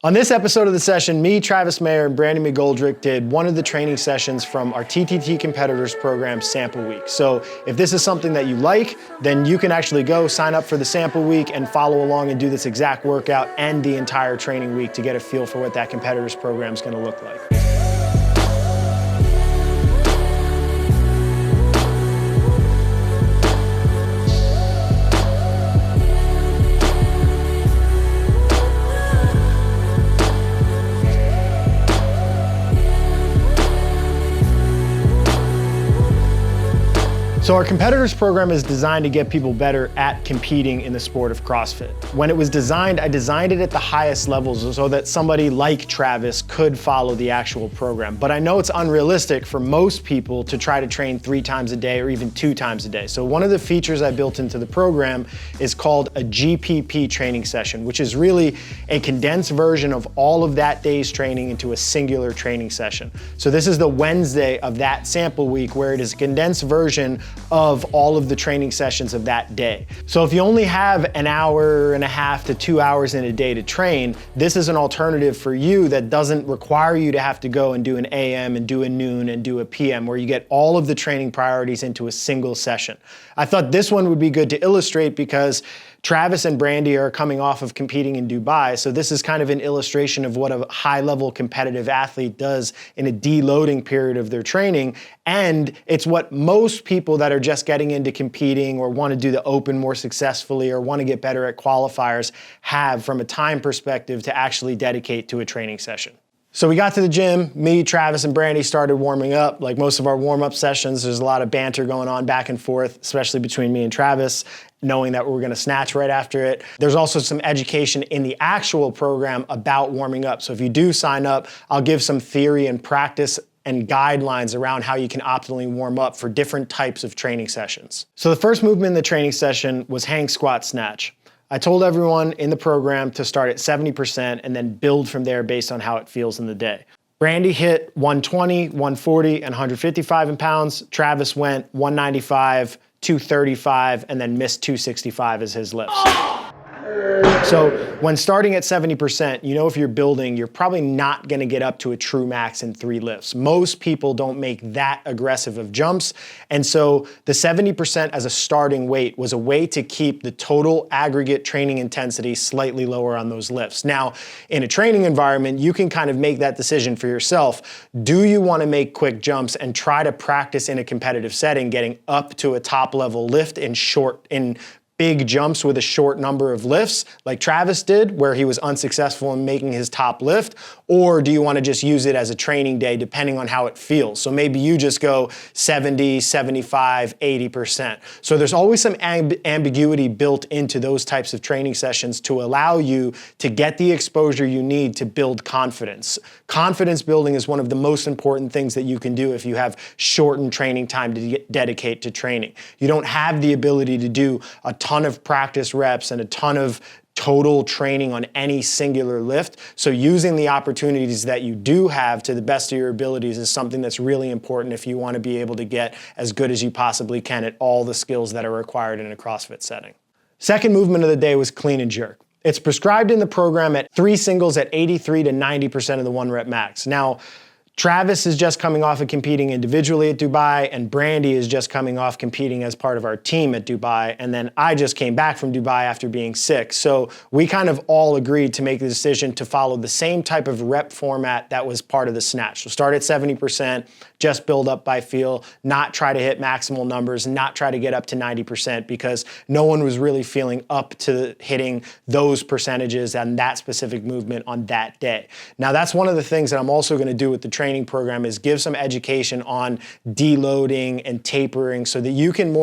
On this episode of the session, me, Travis Mayer, and Brandi McGoldrick did one of the training sessions from our TTT Competitors Program Sample Week. So if this is something that you like, then you can actually go sign up for the Sample Week and follow along and do this exact workout and the entire training week to get a feel for what that Competitors Program is going to look like. So our competitors program is designed to get people better at competing in the sport of CrossFit. When it was designed, I designed it at the highest levels so that somebody like Travis could follow the actual program. But I know it's unrealistic for most people to try to train 3 times a day or even 2 times a day. So one of the features I built into the program is called a Gpp Training Session, which is really a condensed version of all of that day's training into a singular training session. So this is the Wednesday of that sample week where it is a condensed version of all of the training sessions of that day. So if you only have an hour and a half to 2 hours in a day to train, this is an alternative for you that doesn't require you to have to go and do an AM and do a noon and do a PM, where you get all of the training priorities into a single session. I thought this one would be good to illustrate because Travis and Brandi are coming off of competing in Dubai, so this is kind of an illustration of what a high-level competitive athlete does in a deloading period of their training, and it's what most people that are just getting into competing or want to do the open more successfully or want to get better at qualifiers have from a time perspective to actually dedicate to a training session. So we got to the gym, me, Travis, and Brandi started warming up. Like most of our warm-up sessions, there's a lot of banter going on back and forth, especially between me and Travis, knowing that we're gonna snatch right after it. There's also some education in the actual program about warming up. So if you do sign up, I'll give some theory and practice and guidelines around how you can optimally warm up for different types of training sessions. So the first movement in the training session was hang, squat, snatch. I told everyone in the program to start at 70% and then build from there based on how it feels in the day. Brandi hit 120, 140, and 155 pounds. Travis went 195, 235, and then missed 265 as his lifts. So when starting at 70%, you know if you're building, you're probably not gonna get up to a true max in 3 lifts. Most people don't make that aggressive of jumps. And so the 70% as a starting weight was a way to keep the total aggregate training intensity slightly lower on those lifts. Now, in a training environment, you can kind of make that decision for yourself. Do you wanna make quick jumps and try to practice in a competitive setting, getting up to a top level lift in big jumps with a short number of lifts like Travis did, where he was unsuccessful in making his top lift? Or do you want to just use it as a training day depending on how it feels? So maybe you just go 70, 75, 80%. So there's always some ambiguity built into those types of training sessions to allow you to get the exposure you need to build confidence. Confidence building is one of the most important things that you can do if you have shortened training time to dedicate to training. You don't have the ability to do a ton of practice reps and a ton of total training on any singular lift. So using the opportunities that you do have to the best of your abilities is something that's really important if you want to be able to get as good as you possibly can at all the skills that are required in a CrossFit setting. Second movement of the day was clean and jerk. It's prescribed in the program at 3 singles at 83 to 90% of the 1 rep max. Now, Travis is just coming off of competing individually at Dubai, and Brandi is just coming off competing as part of our team at Dubai, and then I just came back from Dubai after being sick. So we kind of all agreed to make the decision to follow the same type of rep format that was part of the snatch. So start at 70%, just build up by feel, not try to hit maximal numbers, not try to get up to 90% because no one was really feeling up to hitting those percentages and that specific movement on that day. Now that's one of the things that I'm also gonna do with the training program is give some education on deloading and tapering so that you can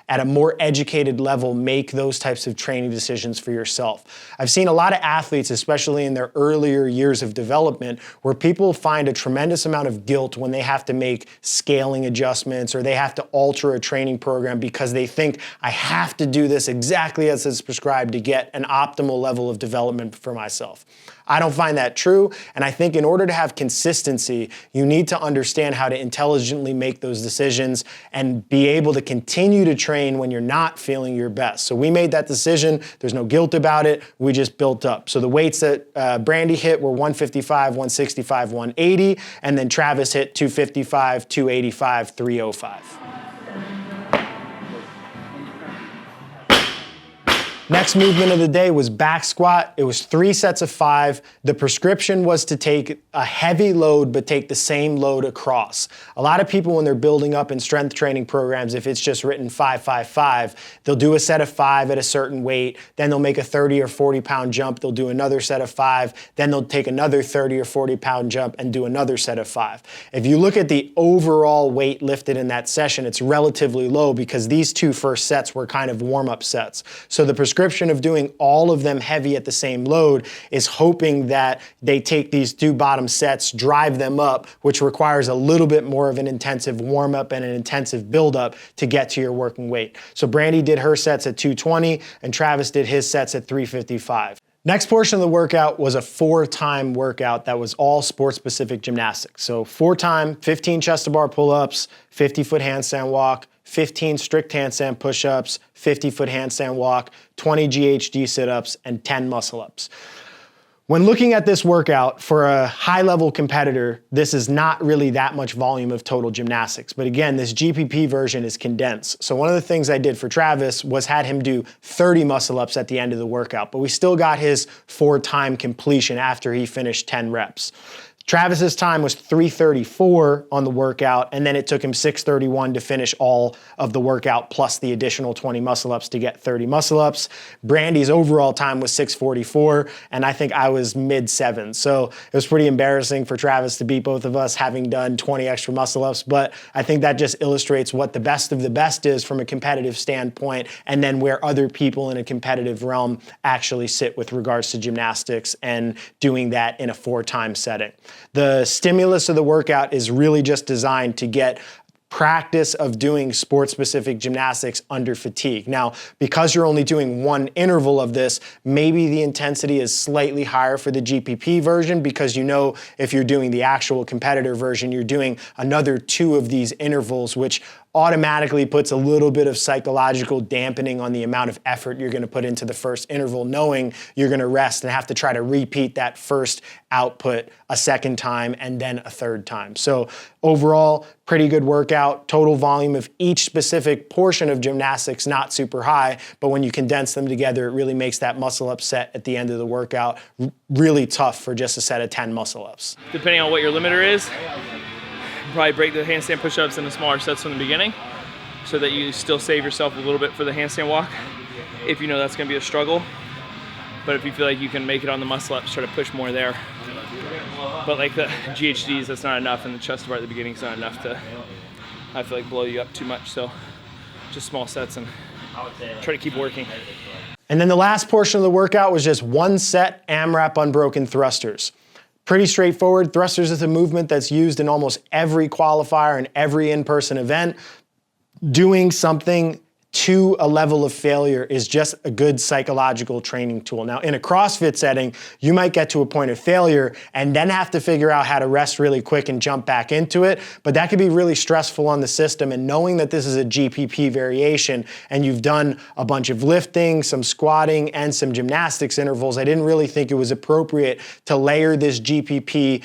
at a more educated level make those types of training decisions for yourself. I've seen a lot of athletes, especially in their earlier years of development, where people find a tremendous amount of guilt when they have to make scaling adjustments or they have to alter a training program because they think I have to do this exactly as it's prescribed to get an optimal level of development for myself. I don't find that true, and I think in order to have consistency, you need to understand how to intelligently make those decisions and be able to continue to train when you're not feeling your best. So we made that decision. There's no guilt about it. We just built up. So the weights that Brandi hit were 155, 165, 180, and then Travis hit 255, 285, 305. Next movement of the day was back squat. It was 3 sets of 5. The prescription was to take a heavy load, but take the same load across. A lot of people, when they're building up in strength training programs, if it's just written 5, 5, 5, they'll do a set of 5 at a certain weight, then they'll make a 30 or 40 pound jump, they'll do another set of 5, then they'll take another 30 or 40 pound jump and do another set of 5. If you look at the overall weight lifted in that session, it's relatively low because these 2 first sets were kind of warm-up sets. So the prescription of doing all of them heavy at the same load is hoping that they take these 2 bottom sets, drive them up, which requires a little bit more of an intensive warm-up and an intensive build-up to get to your working weight. So Brandi did her sets at 220 and Travis did his sets at 355. Next portion of the workout was a 4-time workout that was all sport-specific gymnastics. So 4-time, 15 chest-to-bar pull-ups, 50-foot handstand walk, 15 strict handstand push-ups, 50-foot handstand walk, 20 GHD sit-ups, and 10 muscle-ups. When looking at this workout, for a high-level competitor, this is not really that much volume of total gymnastics. But again, this GPP version is condensed. So one of the things I did for Travis was had him do 30 muscle-ups at the end of the workout, but we still got his 4-time completion after he finished 10 reps. Travis's time was 3:34 on the workout, and then it took him 6:31 to finish all of the workout plus the additional 20 muscle-ups to get 30 muscle-ups. Brandi's overall time was 6:44, and I think I was mid-7. So it was pretty embarrassing for Travis to beat both of us having done 20 extra muscle-ups, but I think that just illustrates what the best of the best is from a competitive standpoint, and then where other people in a competitive realm actually sit with regards to gymnastics and doing that in a 4-time setting. The stimulus of the workout is really just designed to get practice of doing sport-specific gymnastics under fatigue. Now, because you're only doing 1 interval of this, maybe the intensity is slightly higher for the GPP version because you know if you're doing the actual competitor version, you're doing another 2 of these intervals, which automatically puts a little bit of psychological dampening on the amount of effort you're going to put into the first interval, knowing you're going to rest and have to try to repeat that first output a second time and then a third time. So overall, pretty good workout. Total volume of each specific portion of gymnastics not super high, but when you condense them together, it really makes that muscle-up set at the end of the workout really tough for just a set of 10 muscle-ups. Depending on what your limiter is, probably break the handstand push-ups into smaller sets from the beginning so that you still save yourself a little bit for the handstand walk if you know that's going to be a struggle. But if you feel like you can make it on the muscle-ups, try to push more there. But like the GHDs, that's not enough, and the chest bar at the beginning is not enough to, I feel like, blow you up too much. So just small sets and try to keep working. And then the last portion of the workout was just 1 set AMRAP unbroken thrusters. Pretty straightforward. Thrusters is a movement that's used in almost every qualifier and every in-person event. Doing something to a level of failure is just a good psychological training tool. Now, in a CrossFit setting, you might get to a point of failure and then have to figure out how to rest really quick and jump back into it, but that could be really stressful on the system. And knowing that this is a GPP variation and you've done a bunch of lifting, some squatting, and some gymnastics intervals, I didn't really think it was appropriate to layer this GPP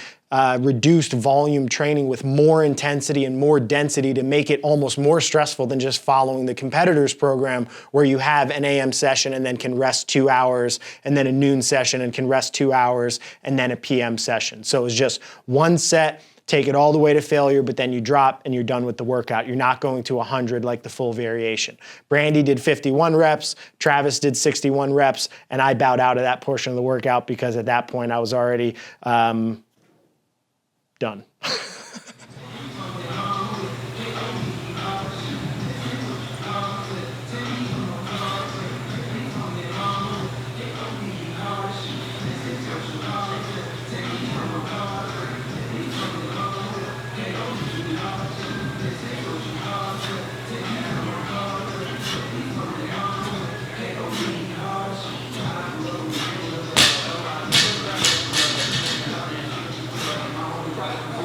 reduced volume training with more intensity and more density to make it almost more stressful than just following the competitors program where you have an AM session and then can rest 2 hours, and then a noon session and can rest 2 hours, and then a PM session. So it's just 1 set, take it all the way to failure, but then you drop and you're done with the workout. You're not going to 100 like the full variation. Brandi did 51 reps, Travis did 61 reps, and I bowed out of that portion of the workout because at that point I was already done.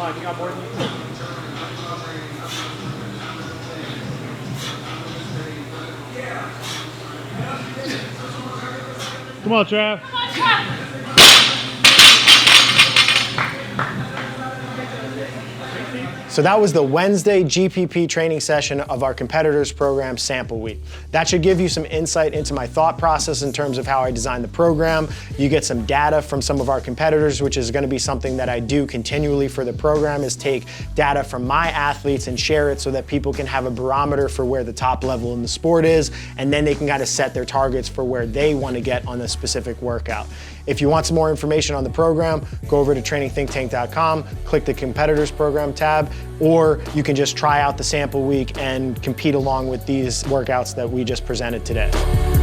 fine. You got more than you think. Come on, Trav. So that was the Wednesday GPP training session of our competitors program sample week. That should give you some insight into my thought process in terms of how I designed the program. You get some data from some of our competitors, which is going to be something that I do continually for the program, is take data from my athletes and share it so that people can have a barometer for where the top level in the sport is, and then they can kind of set their targets for where they want to get on a specific workout. If you want some more information on the program, go over to trainingthinktank.com, click the competitors program tab, or you can just try out the sample week and compete along with these workouts that we just presented today.